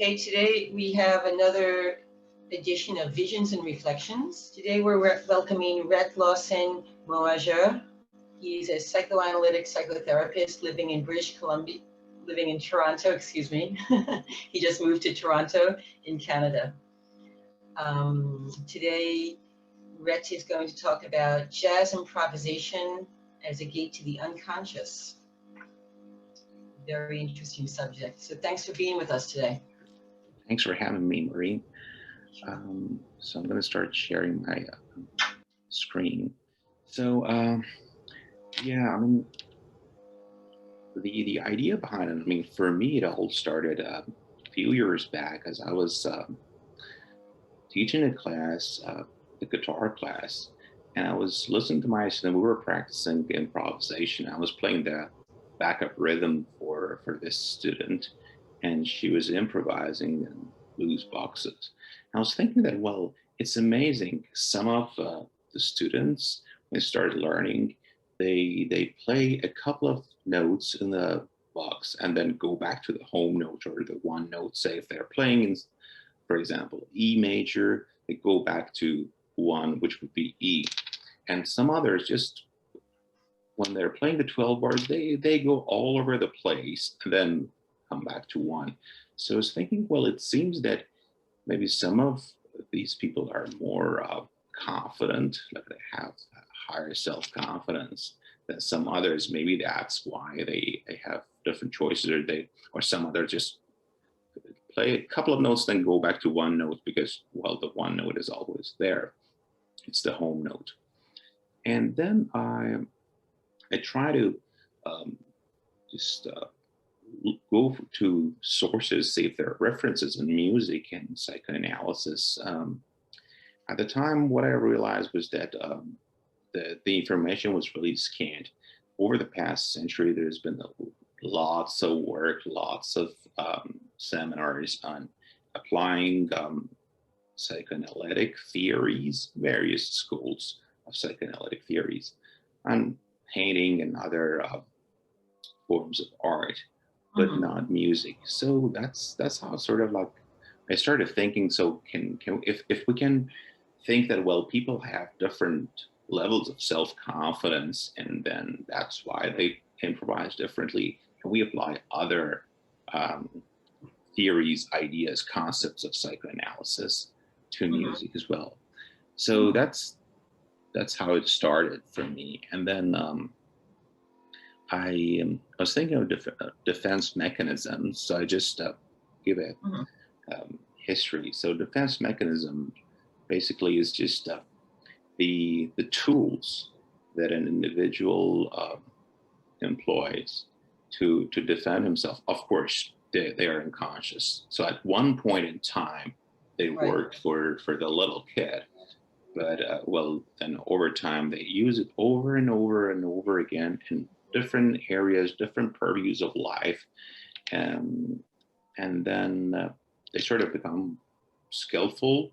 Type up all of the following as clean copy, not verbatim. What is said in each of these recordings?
Okay, today we have another edition of Visions and Reflections. Today we're welcoming Rhett Lawson Mohajer. He's a psychoanalytic psychotherapist living in Toronto, excuse me. He just moved to Toronto in Canada. Today, Rhett is going to talk about jazz improvisation as a gate to the unconscious. Very interesting subject. So thanks for being with us today. Thanks for having me, Marie. So I'm going to start sharing my screen. So yeah, I mean, the idea behind it, I mean, for me, it all started a few years back as I was teaching a class, a guitar class, and I was listening to my student. We were practicing improvisation. I was playing the backup rhythm for this student, and she was improvising in blues boxes. And I was thinking that, well, it's amazing. Some of the students, when they started learning, they play a couple of notes in the box and then go back to the home note or the one note. Say if they're playing in, for example, E major, they go back to one, which would be E. And some others just, when they're playing the 12 bars, they go all over the place and then come back to one. So I was thinking, well, it seems that maybe some of these people are more confident, like they have higher self-confidence than some others. Maybe that's why they have different choices, or some others just play a couple of notes, then go back to one note because, well, the one note is always there. It's the home note. And then I try to just go to sources, see if there are references in music and psychoanalysis. At the time, what I realized was that the information was really scant. Over the past century, there's been lots of work, lots of seminars on applying psychoanalytic theories, various schools of psychoanalytic theories, on painting and other forms of art, but not music. So that's how sort of like I started thinking. So if we can think that, well, people have different levels of self-confidence, and then that's why they improvise differently, can we apply other theories, ideas, concepts of psychoanalysis to music as well? So that's how it started for me. And then I was thinking of defense mechanisms. So I just give a history. So defense mechanism basically is just the tools that an individual employs to defend himself. Of course, they are unconscious. So at one point in time, they worked for the little kid. But well, then over time, they use it over and over and over again in different areas, different purviews of life. And then they sort of become skillful,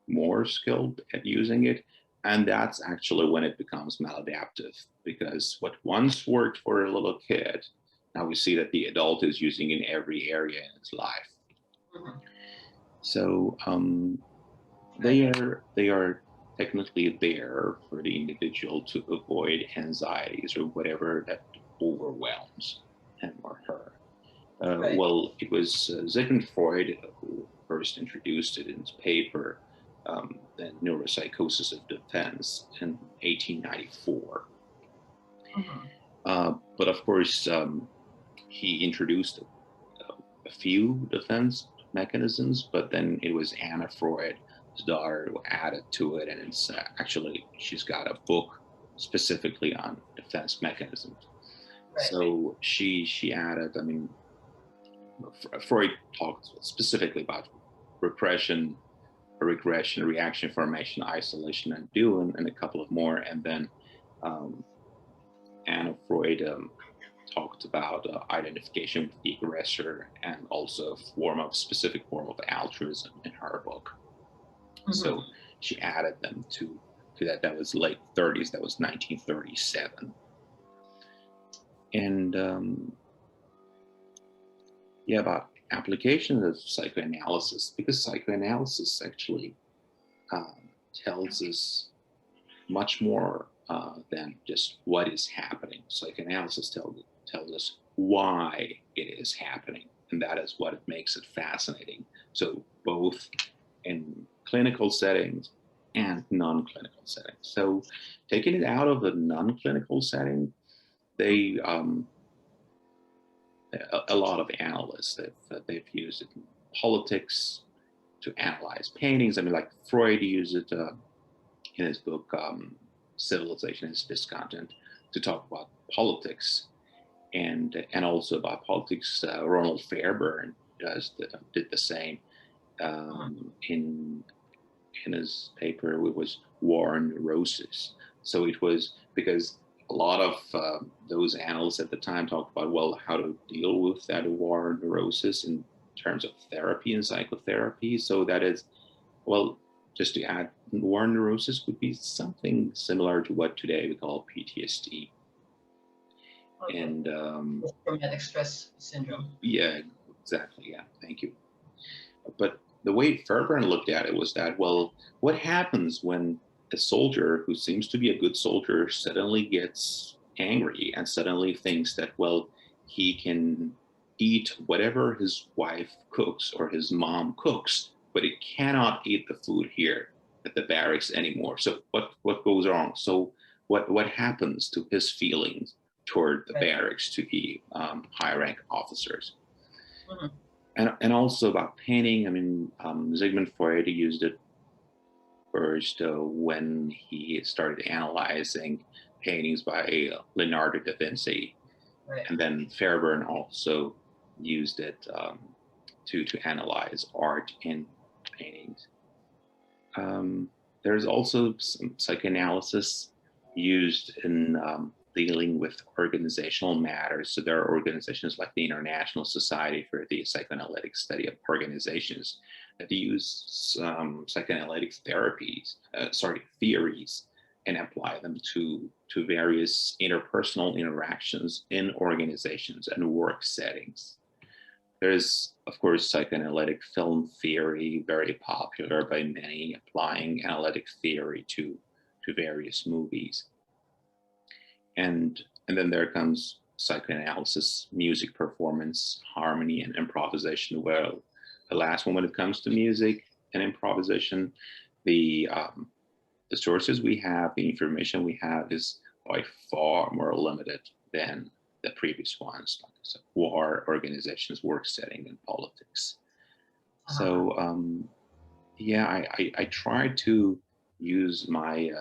more skilled at using it. And that's actually when it becomes maladaptive, because what once worked for a little kid, now we see that the adult is using in every area in his life. So they are technically there for the individual to avoid anxieties or whatever that overwhelms him or her. Well, it was Sigmund Freud who first introduced it in his paper, The Neuropsychosis of Defense, in 1894. But of course, he introduced a few defense mechanisms, but then it was Anna Freud, his daughter, who added to it, and it's actually, she's got a book specifically on defense mechanisms. So she added, I mean, Freud talked specifically about repression, regression, reaction, formation, isolation, and do, and a couple of more. And then Anna Freud talked about identification with the aggressor, and also a specific form of altruism in her book. So she added them to that. That was late 30s. That was 1937. And yeah, about application of psychoanalysis, because psychoanalysis actually tells us much more than just what is happening. Psychoanalysis tells us why it is happening, and that is what makes it fascinating. So both in clinical settings and non-clinical settings. So taking it out of the non-clinical setting, they a lot of analysts they've used it in politics to analyze paintings. I mean, like Freud used it in his book Civilization is Discontent to talk about politics, and also about politics. Ronald Fairbairn did the same in his paper. It was War and Neurosis. So it was because a lot of those analysts at the time talked about, well, how to deal with that war and neurosis in terms of therapy and psychotherapy. So that is, well, just to add, war and neurosis would be something similar to what today we call PTSD. Okay. And traumatic stress syndrome. Yeah, exactly. Yeah, thank you. But the way Fairbairn looked at it was that, well, what happens when a soldier who seems to be a good soldier suddenly gets angry and suddenly thinks that, well, he can eat whatever his wife cooks or his mom cooks, but he cannot eat the food here at the barracks anymore. So what goes wrong? So what happens to his feelings toward the barracks, to the high rank officers? Mm-hmm. And also about painting. I mean, Sigmund Freud used it first when he started analyzing paintings by Leonardo da Vinci. Right. And then Fairbairn also used it to analyze art in paintings. There's also some psychoanalysis used in dealing with organizational matters. So there are organizations like the International Society for the Psychoanalytic Study of Organizations that use psychoanalytic theories and apply them to various interpersonal interactions in organizations and work settings. There's, of course, psychoanalytic film theory, very popular by many, applying analytic theory to various movies. And then there comes psychoanalysis, music performance, harmony, and improvisation. Well, the last one when it comes to music and improvisation, the sources we have, the information we have is by far more limited than the previous ones, like war, organizations, work setting, and politics. So yeah, I try to use my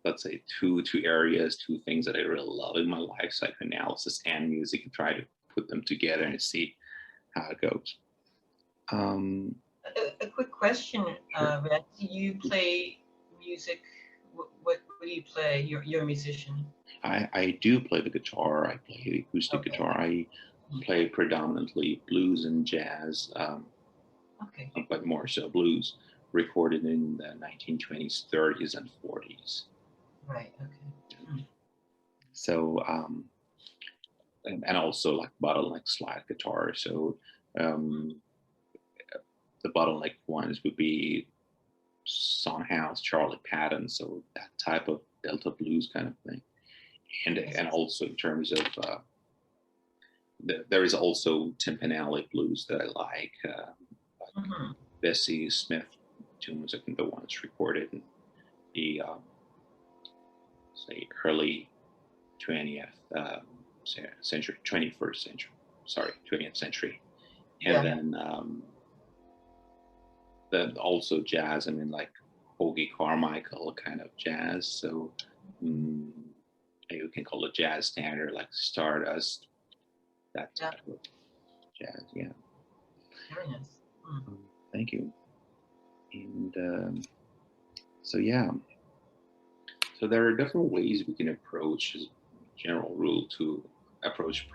let's say two areas, two things that I really love in my life, psychoanalysis and music, and try to put them together and see how it goes. A quick question, sure. Rhett. Do you play music? What do you play? You're a musician. I do play the guitar. I play the acoustic guitar. I play predominantly blues and jazz, but more so blues, recorded in the 1920s, 30s, and 40s. Right. Okay. So, and also like bottleneck slide guitar. So, the bottleneck ones would be Sondheim's Charlie Patton. So that type of Delta blues kind of thing. And also in terms of, there is also Timpanelli blues that I like Bessie Smith tunes, I think the ones recorded in the say early 20th century, 20th century, and then also jazz. I mean, like Hoagy Carmichael kind of jazz. So you can call it jazz standard, like Stardust, that type of jazz. Yeah. Very nice. Thank you. And so yeah. So there are different ways we can approach, as a general rule, to approach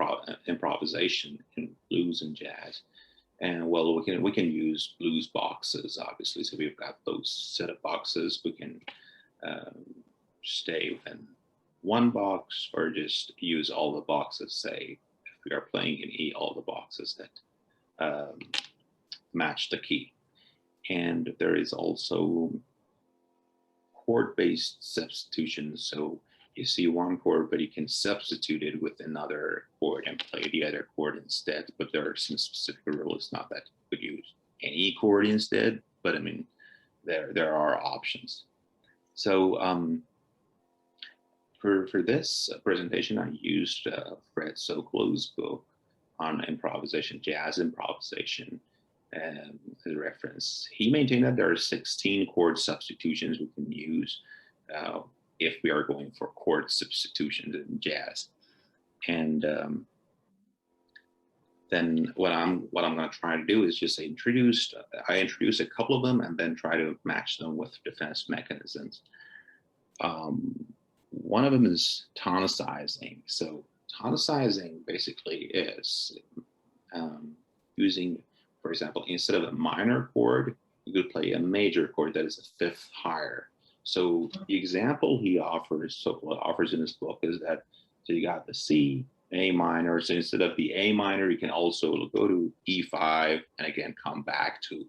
improvisation in blues and jazz. And well, we can use blues boxes, obviously. So we've got those set of boxes. We can stay within one box, or just use all the boxes, say, we are playing in E all the boxes that match the key. And there is also chord-based substitution. So you see one chord, but you can substitute it with another chord and play the other chord instead. But there are some specific rules, not that you could use any chord instead, but I mean, there are options. So for this presentation, I used Fred Sokolow's book on improvisation, jazz improvisation, as a reference. He maintained that there are 16 chord substitutions we can use if we are going for chord substitutions in jazz. And then what I'm going to try to do is just introduce a couple of them and then try to match them with defense mechanisms. One of them is tonicizing. So tonicizing basically is using, for example, instead of a minor chord, you could play a major chord that is a fifth higher. So the example he offers, Sokolow offers in his book, is that so you got the C, A minor. So instead of the A minor, you can also go to E5 and again come back to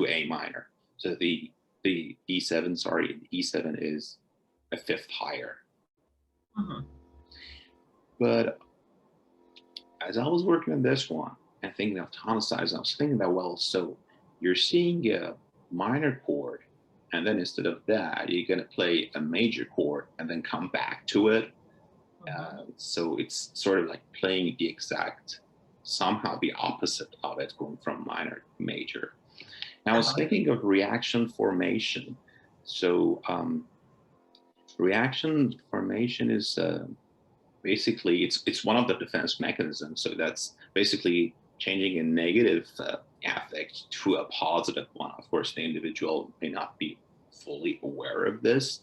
A minor. So the E7, sorry, E7 is a fifth higher. But as I was working on this one and thinking of tonicizing, I was thinking that, well, so you're seeing a minor chord, and then instead of that, you're going to play a major chord and then come back to it. So it's sort of like playing the exact, somehow the opposite of it, going from minor to major. Now I was thinking of reaction formation. So reaction formation is basically, it's one of the defense mechanisms. So that's basically changing a negative affect to a positive one. Of course, the individual may not be fully aware of this,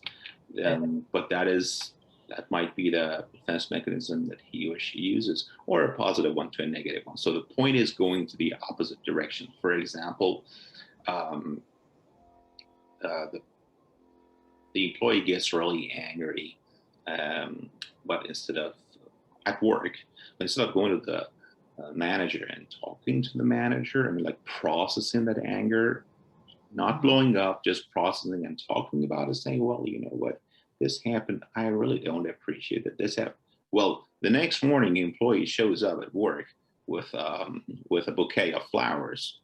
but that might be the defense mechanism that he or she uses, or a positive one to a negative one. So the point is going to the opposite direction. For example, the employee gets really angry, but instead of at work, instead of going to the manager and talking to the manager, I mean, like processing that anger, not blowing up, just processing and talking about it, saying, well, you know what, this happened. I really don't appreciate that this happened. Well, the next morning, the employee shows up at work with a bouquet of flowers.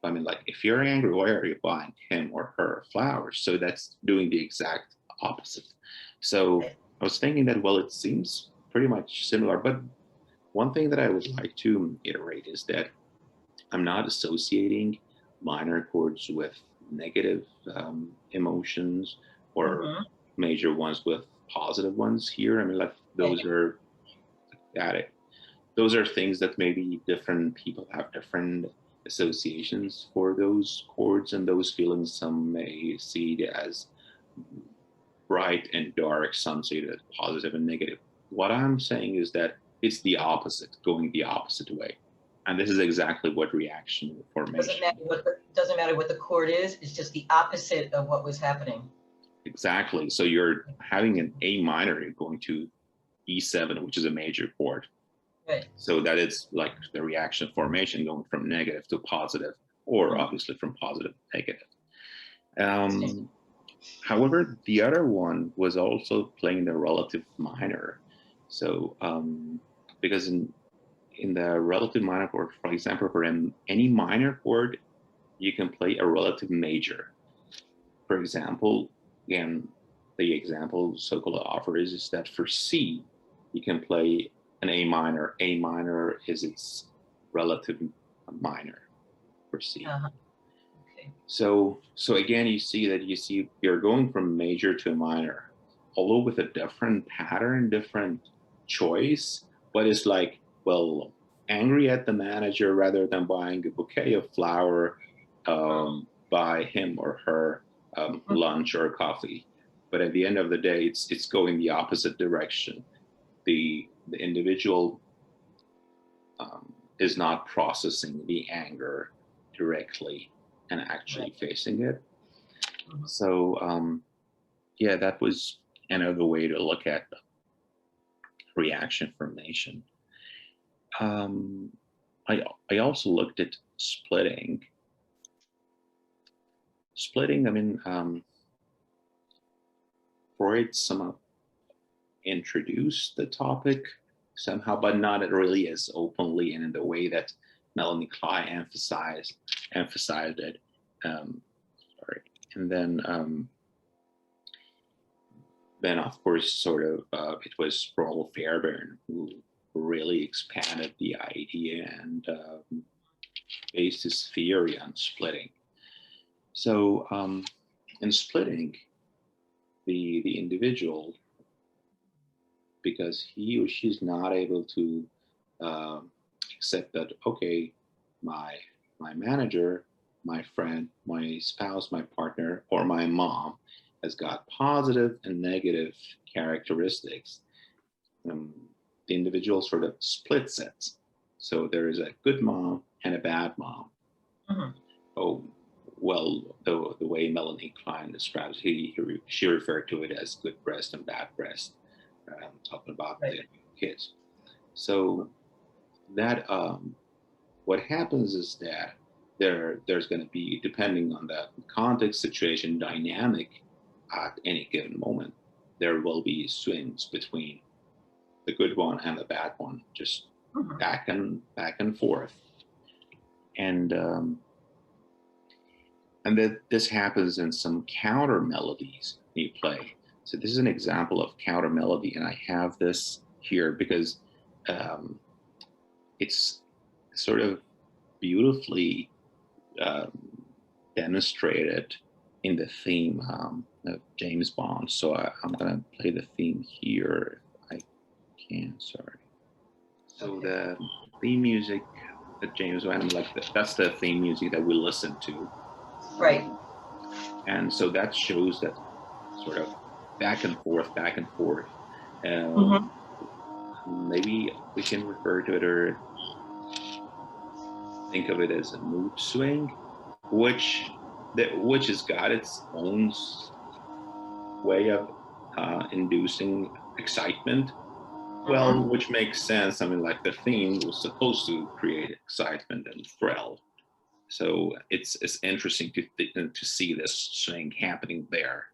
I mean, like, if you're angry, why are you buying him or her flowers? So that's doing the exact opposite. So I was thinking that, well, it seems pretty much similar, but one thing that I would like to iterate is that I'm not associating minor chords with negative emotions or major ones with positive ones here. I mean, like, those are things that maybe different people have different associations for those chords and those feelings. Some may see it as bright and dark, some see it as positive and negative. What I'm saying is that it's the opposite, going the opposite way. And this is exactly what reaction formation. Doesn't matter what the chord is, it's just the opposite of what was happening. Exactly. So you're having an A minor, you're going to E7, which is a major chord. Right. So that is like the reaction formation, going from negative to positive, or obviously from positive to negative. However, the other one was also playing the relative minor. So because in the relative minor chord, for example, for any minor chord, you can play a relative major. For example, again, the example Sokolow offers is that for C, you can play an A minor. A minor is its relative minor for C. Okay. So again, you're going from major to minor, although with a different pattern, different choice, but it's like, well, angry at the manager rather than buying a bouquet of flower, buy him or her lunch or coffee. But at the end of the day, it's going the opposite direction. The individual is not processing the anger directly and actually facing it. So yeah, that was another way to look at reaction formation. Um, I also looked at splitting. Splitting, I mean, Freud somehow introduced the topic somehow, but not really as openly and in the way that Melanie Klein emphasized it. Um, sorry, and then of course, sort of, it was Sproul Fairbairn who really expanded the idea and based his theory on splitting. So in splitting, the individual, because he or she's not able to accept that, okay, my manager, my friend, my spouse, my partner, or my mom has got positive and negative characteristics. The individual sort of splits it. So there is a good mom and a bad mom. Mhm. Oh, well, the way Melanie Klein describes, she referred to it as good breast and bad breast, talking about Right. the kids. So that what happens is that there's going to be, depending on the context, situation, dynamic at any given moment, there will be swings between the good one and the bad one, just Mhm. back and forth, and that this happens in some counter melodies you play. So this is an example of counter melody, and I have this here because it's sort of beautifully um, demonstrated in the theme of James Bond. So I'm gonna play the theme here if I can. Sorry. So Okay. the theme music that James Bond, like that's the theme music that we listen to. Right. And so that shows that sort of back and forth, back and forth. Mhm. Maybe we can refer to it or think of it as a mood swing, which has got its own way of inducing excitement. Well, Mhm. which makes sense. I mean, like the theme was supposed to create excitement and thrill. So it's interesting to see this thing happening there,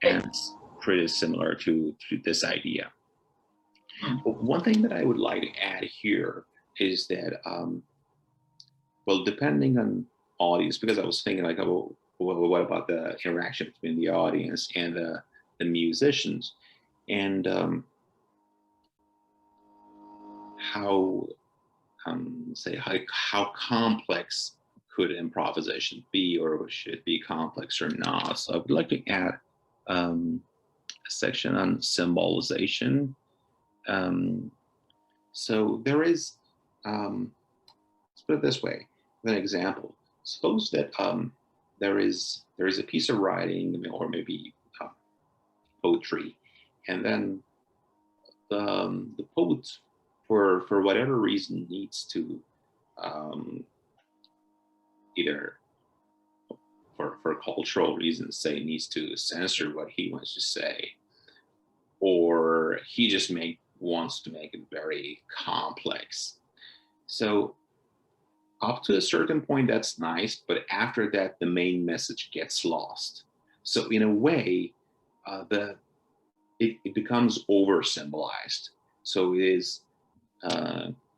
Right. and it's pretty similar to this idea. Mhm. But one thing that I would like to add here is that, well, depending on audience, because I was thinking like, oh, well, what about the interaction between the audience and the musicians, and how say how complex could improvisation be, or should it be complex or not? So I would like to add a section on symbolization. Um, so there is, let's put it this way, an example. Suppose that there is a piece of writing or maybe uh, poetry, and then the poet, for whatever reason, needs to um, either for cultural reasons, say needs to censor what he wants to say, or he just wants to make it very complex. So up to a certain point, that's nice, but after that, the main message gets lost. So in a way, it becomes over symbolized. So it is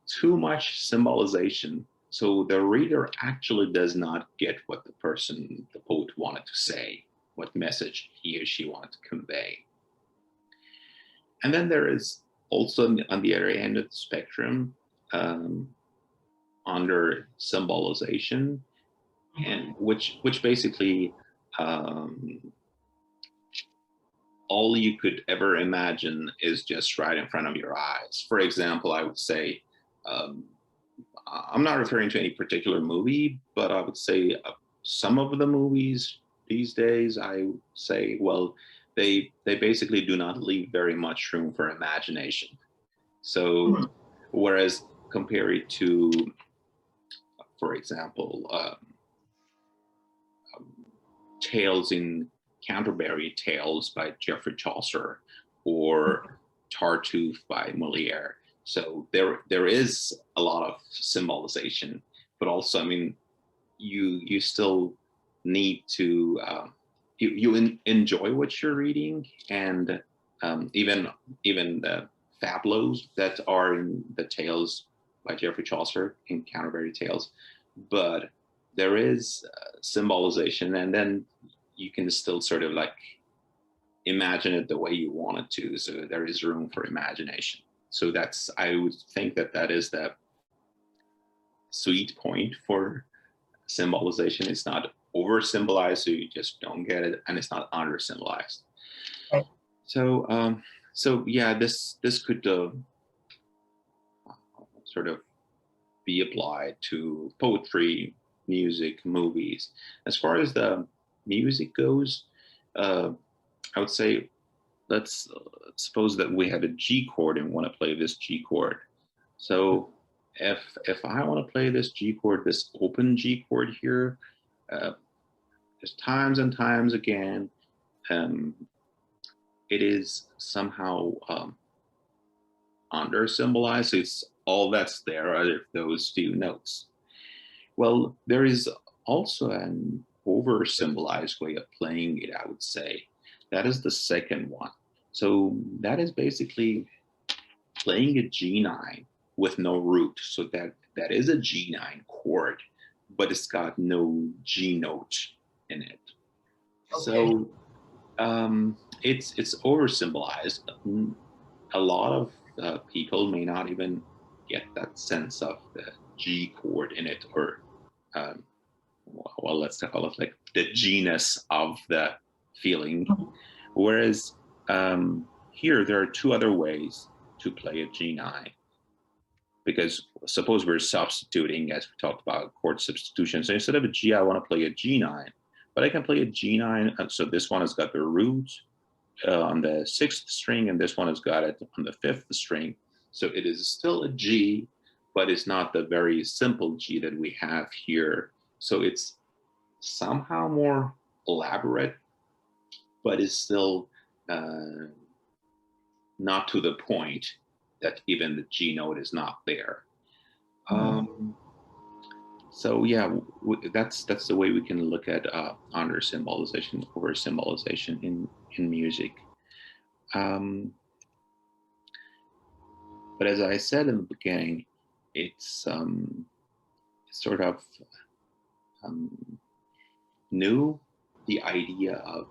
too much symbolization. So the reader actually does not get what the poet wanted to say, what message he or she wanted to convey. And then there is also on the other end of the spectrum, um, under symbolization, and which basically um, all you could ever imagine is just right in front of your eyes. For example, I would say, um, I'm not referring to any particular movie, but I would say some of the movies these days, I would say, well, they basically do not leave very much room for imagination. So, Mhm. whereas compare it to, for example, Tales in Canterbury Tales by Geoffrey Chaucer or Tartuffe by Moliere. So there is a lot of symbolization, but also, I mean, you still need to enjoy what you're reading, and even the fabulos that are in the tales by Geoffrey Chaucer in Canterbury Tales, but there is symbolization, and then you can still sort of like imagine it the way you want it to. So there is room for imagination. So that's, I would think that that is the sweet point for symbolization. It's not over symbolized, so you just don't get it, and it's not under symbolized. Right. So yeah, this could sort of be applied to poetry, music, movies. As far as the music goes, I would say, let's suppose that we have a G chord and want to play this G chord. So if I want to play this G chord, this open G chord here, just times and times again, it is somehow under symbolized. So it's all that's there are those few notes. Well, there is also an over symbolized way of playing it, I would say. That is the second one. So that is basically playing a G9 with no root. So that is a G9 chord, but it's got no G note in it. Okay. So it's over symbolized. A lot of people may not even get that sense of the G chord in it, or well, let's call it like the genus of the feeling. Whereas here there are two other ways to play a G9, because suppose we're substituting, as we talked about chord substitution. So instead of a G, I want to play a G9, but I can play a G9. So this one has got the root on the 6th string, and this one has got it on the 5th string. So it is still a G, but it's not the very simple G that we have here. So it's somehow more elaborate, but it's still not to the point that even the G note is not there. So yeah, that's the way we can look at under symbolization, over symbolization in music. But as I said in the beginning, it's sort of new, the idea of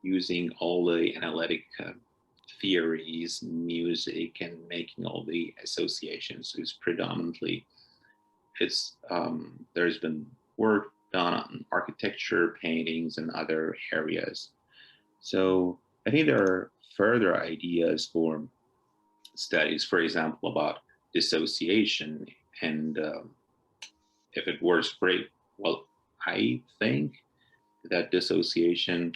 using all the analytic theories, music, and making all the associations is predominantly, there's been work done on architecture, paintings, and other areas. So I think there are further ideas for studies, for example, about dissociation, and if it works great. Well, I think that dissociation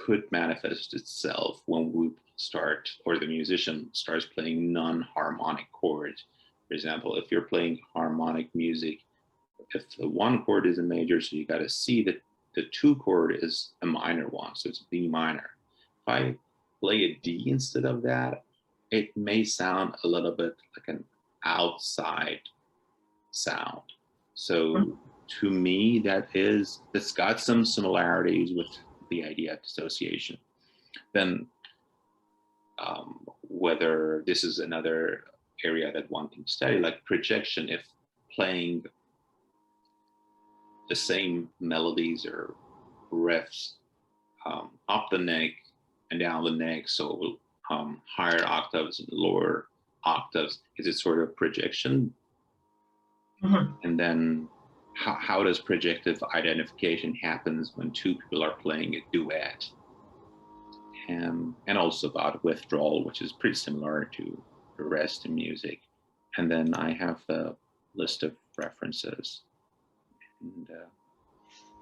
could manifest itself when we start, or the musician starts playing non-harmonic chords. For example, if you're playing harmonic music, if the one chord is a major, so you got to see that the 2 chord is a minor one, so it's B minor. If I play a D instead of that, it may sound a little bit like an outside sound. So to me, that's got some similarities with the idea of dissociation. Then whether this is another area that one can study, like projection, if playing the same melodies or riffs up the neck and down the neck, so higher octaves and lower octaves, is it sort of projection? And then how does projective identification happens when 2 people are playing a duet? And also about withdrawal, which is pretty similar to the rest in music. And then I have a list of references. And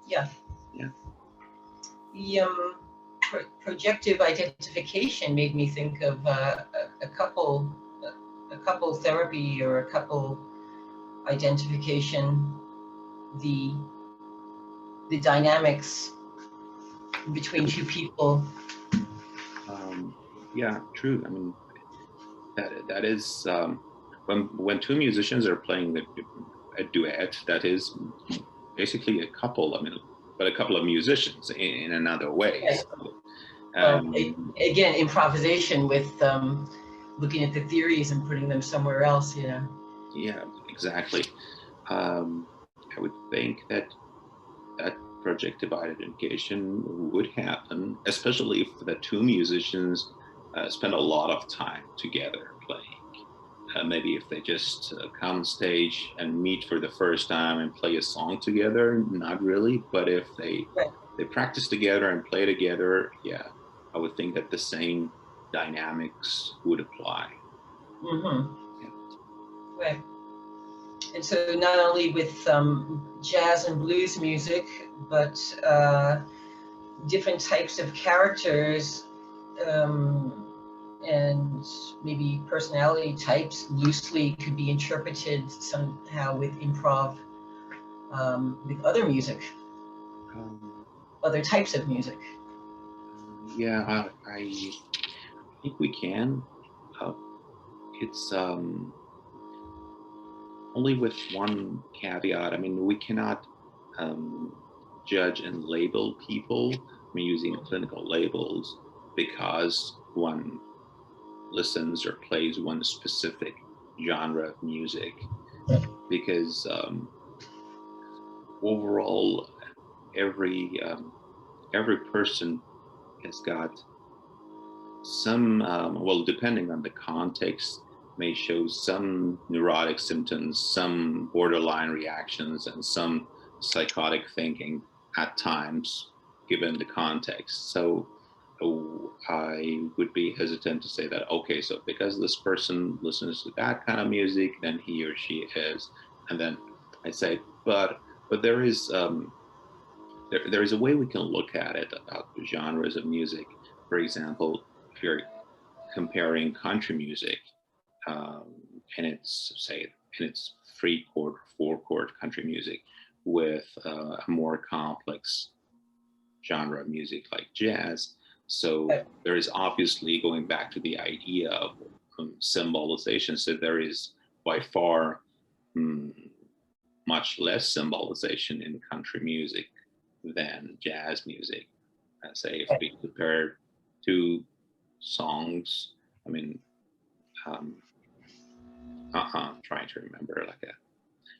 yeah. The projective identification made me think of a couple therapy, or a couple identification, the dynamics between 2 people. Yeah, true. I mean, that is when two musicians are playing a duet, that is basically a couple. I mean, but a couple of musicians in another way. Right. So, Well, um, again, improvisation with looking at the theories and putting them somewhere else, you know. yeah, exactly. Um, I would think that that projective identification would happen, especially if the two musicians spend a lot of time together playing. Maybe if they just come on stage and meet for the first time and play a song together, not really. But if Right. they practice together and play together, yeah, I would think that the same dynamics would apply. Mm-hmm. Yeah. Right. And so not only with jazz and blues music, but different types of characters um, and maybe personality types loosely could be interpreted somehow with improv, with other music, Um, other types of music. yeah, I think we can. Uh, it's only with one caveat. I mean, we cannot um, judge and label people. I mean, using clinical labels because one listens or plays one specific genre of music. Because overall, every every person has got some, well, depending on the context, may show some neurotic symptoms, some borderline reactions, and some psychotic thinking at times, given the context. So I would be hesitant to say that, okay, so because this person listens to that kind of music, then he or she is. And then I say, but there is a way we can look at it about the genres of music. For example, if you're comparing country music, um, and it's say and it's 3 chord, 4 chord country music with a more complex genre of music like jazz. So there is obviously going back to the idea of symbolization. So there is by far um, much less symbolization in country music than jazz music. Say if we compare two songs, I mean, um, trying to remember like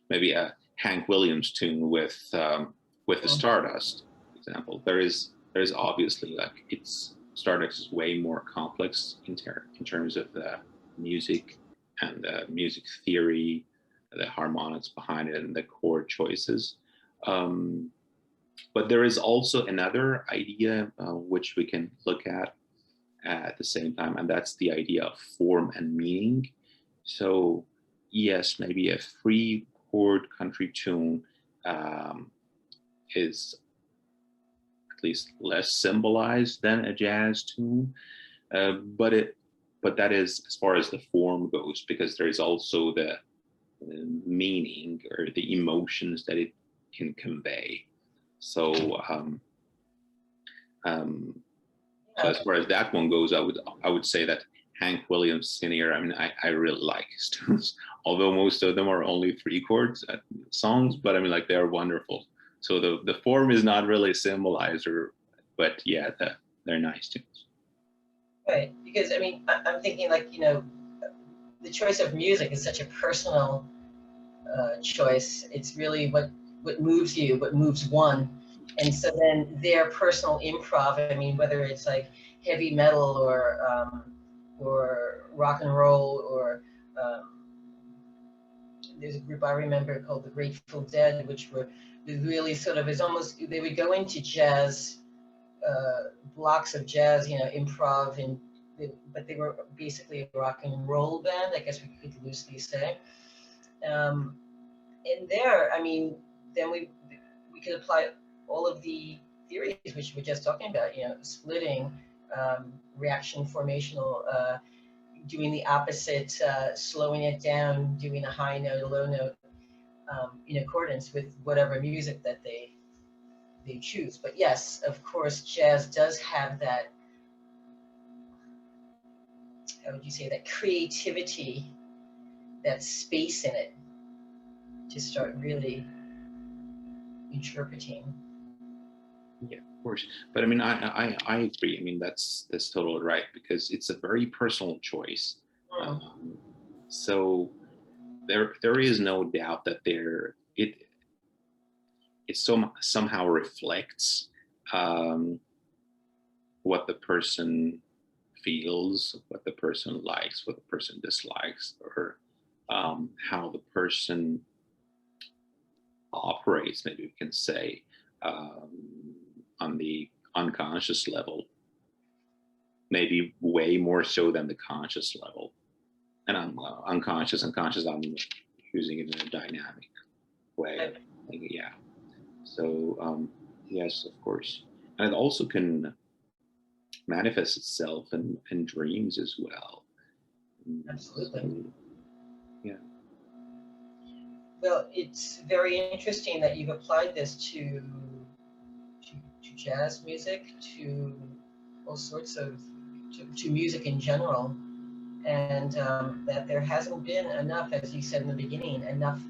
maybe a Hank Williams tune with the Stardust example. There is obviously like it's Stardust is way more complex in terms of the music and the music theory, the harmonics behind it, and the chord choices. Um, but there is also another idea which we can look at the same time, and that's the idea of form and meaning. So, yes, maybe a 3 chord country tune um, is at least less symbolized than a jazz tune, but that is as far as the form goes, because there is also the meaning or the emotions that it can convey. So, um, so as far as that one goes, I would say that Hank Williams Sr. I mean, I really like his tunes, although most of them are only 3 chords songs, but I mean, like they're wonderful. So the form is not really symbolized, but yeah, they're nice tunes. Right. Because I mean, I'm thinking like, you know, the choice of music is such a personal choice. It's really what moves you, what moves one. And so then their personal improv, I mean, whether it's like heavy metal or rock and roll or there's a group I remember called the Grateful Dead, which were really sort of is almost they would go into jazz blocks of jazz, you know, improv and but they were basically a rock and roll band, I guess we could loosely say. Um, and there, I mean, then we could apply all of the theories which we're just talking about, you know, splitting, reaction formational, doing the opposite, slowing it down, doing a high note, a low note, in accordance with whatever music that they choose. But yes, of course, jazz does have that how would you say, that creativity, that space in it to start really interpreting. Yeah, of course. But I mean, I agree. I mean, that's totally right, because it's a very personal choice. Mm. So there is no doubt that it somehow reflects what the person feels, what the person likes, what the person dislikes, or how the person operates, maybe we can say, um, on the unconscious level, maybe way more so than the conscious level. And I'm unconscious and conscious, I'm using it in a dynamic way. Right. Yeah. So, yes, of course. And it also can manifest itself in dreams as well. Absolutely. So, yeah. Well, it's very interesting that you've applied this to jazz music, to all sorts of, to music in general, and that there hasn't been enough, as you said in the beginning, enough.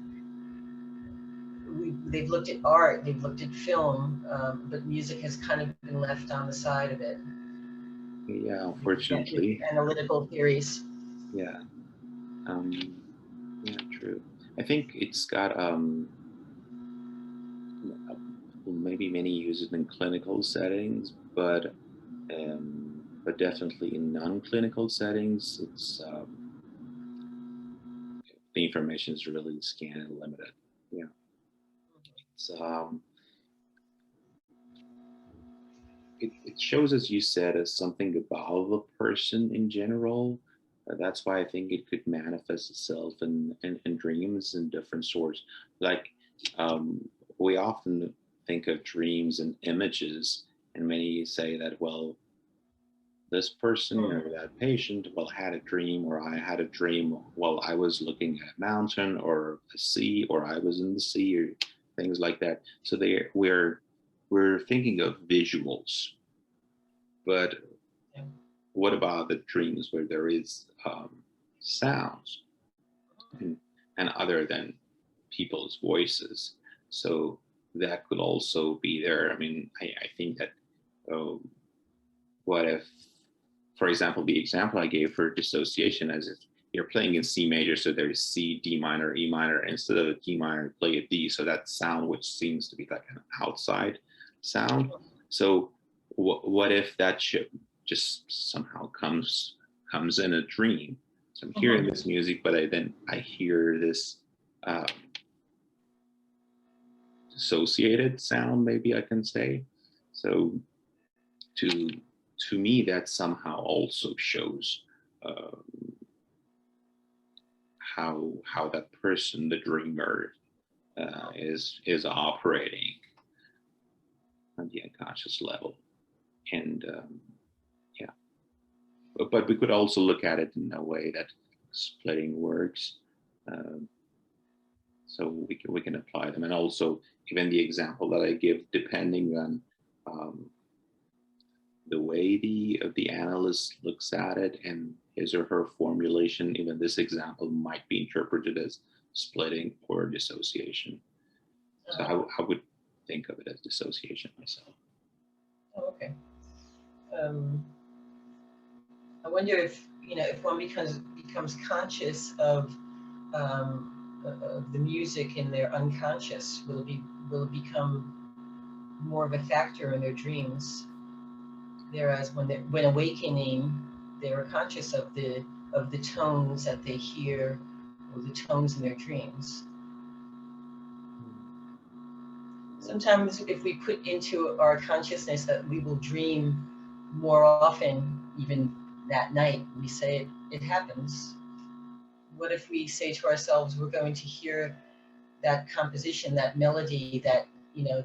They've looked at art, they've looked at film, but music has kind of been left on the side of it. Yeah, With unfortunately. analytical theories. Yeah. Yeah, true. I think it's got maybe many use it in clinical settings, but definitely in non-clinical settings, it's the information is really scant and limited. Yeah, it's it shows, as you said, as something about the person in general. That's why I think it could manifest itself in dreams in different sorts. Like we often think of dreams and images, and many say that, well, this person or that patient, well, had a dream, or I had a dream while I was looking at a mountain or a sea, or I was in the sea, or things like that. So we're thinking of visuals, but Yeah. what about the dreams where there is sounds and other than people's voices? So that could also be there. I mean, I think that what if, for example, the example I gave for dissociation, as if you're playing in C major, so there's C, D minor, E minor, instead of a D minor, play a D. So that sound, which seems to be like an outside sound. So what if that should just somehow comes in a dream? So I'm hearing this music, but then I hear this dissociated sound, maybe I can say. So to me, that somehow also shows how that person, the dreamer, is operating on the unconscious level. And yeah, but we could also look at it in a way that splitting works. So we can apply them, and also even the example that I give, depending on the way the analyst looks at it and his or her formulation, even this example might be interpreted as splitting or dissociation. So I would think of it as dissociation myself. Oh, okay. I wonder if, if one becomes conscious of the music in their unconscious, will it become more of a factor in their dreams? Whereas when awakening, they are conscious of the tones that they hear, or the tones in their dreams. Sometimes if we put into our consciousness that we will dream more often, even that night, we say it happens. What if we say to ourselves, we're going to hear that composition, that melody, that,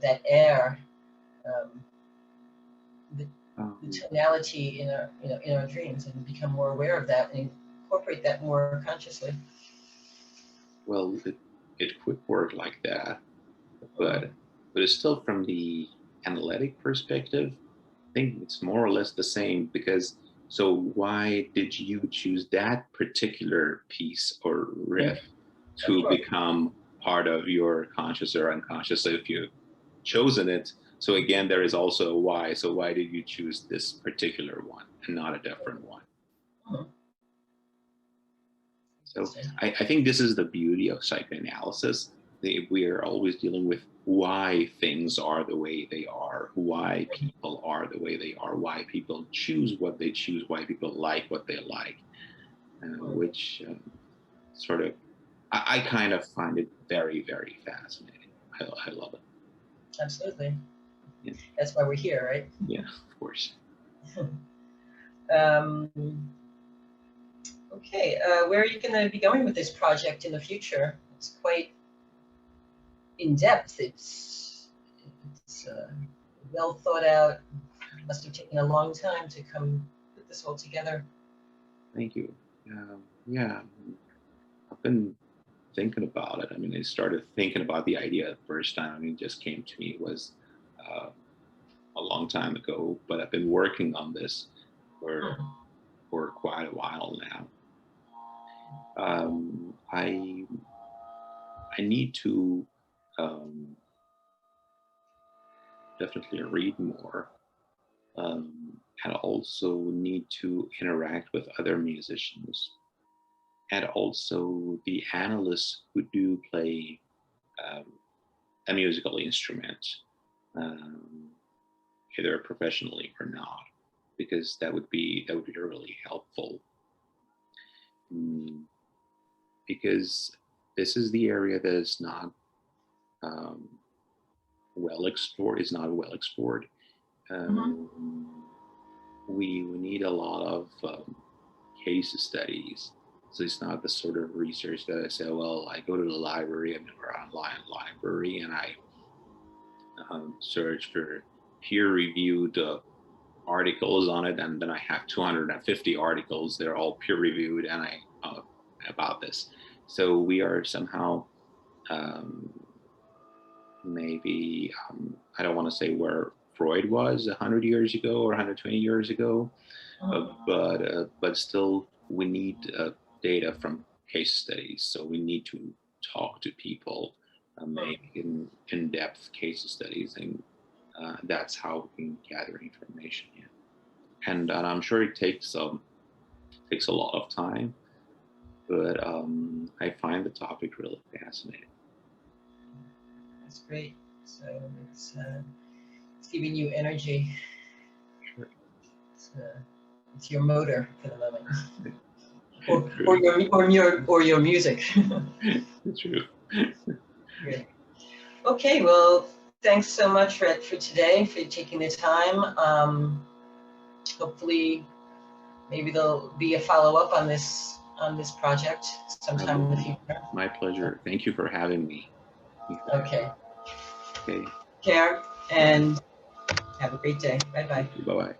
that air, the tonality in our dreams, and become more aware of that and incorporate that more consciously? Well, it could work like that, but it's still, from the analytic perspective, I think it's more or less the same, because So why did you choose that particular piece or riff to become part of your conscious or unconscious? So if you've chosen it, so again, there is also a why. So why did you choose this particular one and not a different one? So I think this is the beauty of psychoanalysis. We are always dealing with why things are the way they are, why people are the way they are, why people choose what they choose, why people like what they like, which sort of, I kind of find it very, very fascinating. I love it. Absolutely. Yeah. That's why we're here, right? Yeah, of course. Okay, where are you going to be going with this project in the future? It's quite in depth. It's well thought out. It must have taken a long time to come put this all together. Thank you. Yeah, I've been thinking about it. I mean, I started thinking about the idea the first time. I mean, it just came to me was a long time ago, but I've been working on this for quite a while now. I need to definitely read more, and also need to interact with other musicians, and also the analysts who do play a musical instrument, either professionally or not, because that would be really helpful. Because this is the area that is not well explored. We need a lot of case studies. So it's not the sort of research that I say, well, I go to the library, I'm in an online library, and I search for peer-reviewed articles on it, and then I have 250 articles. They're all peer-reviewed, and about this. So we are somehow maybe I don't want to say where Freud was 100 years ago or 120 years ago, but still we need data from case studies. So we need to talk to people, make in-depth case studies, and that's how we can gather information. Yeah. And I'm sure it takes a lot of time, but I find the topic really fascinating. That's great. So it's giving you energy. Sure. It's your motor for the moment, or your music. True. Great. Okay, well, thanks so much, Rhett, for today, for taking the time. Hopefully, maybe there'll be a follow-up on this project sometime in the future. My pleasure. Thank you for having me. Okay. Okay. Care and have a great day. Bye-bye. Bye-bye.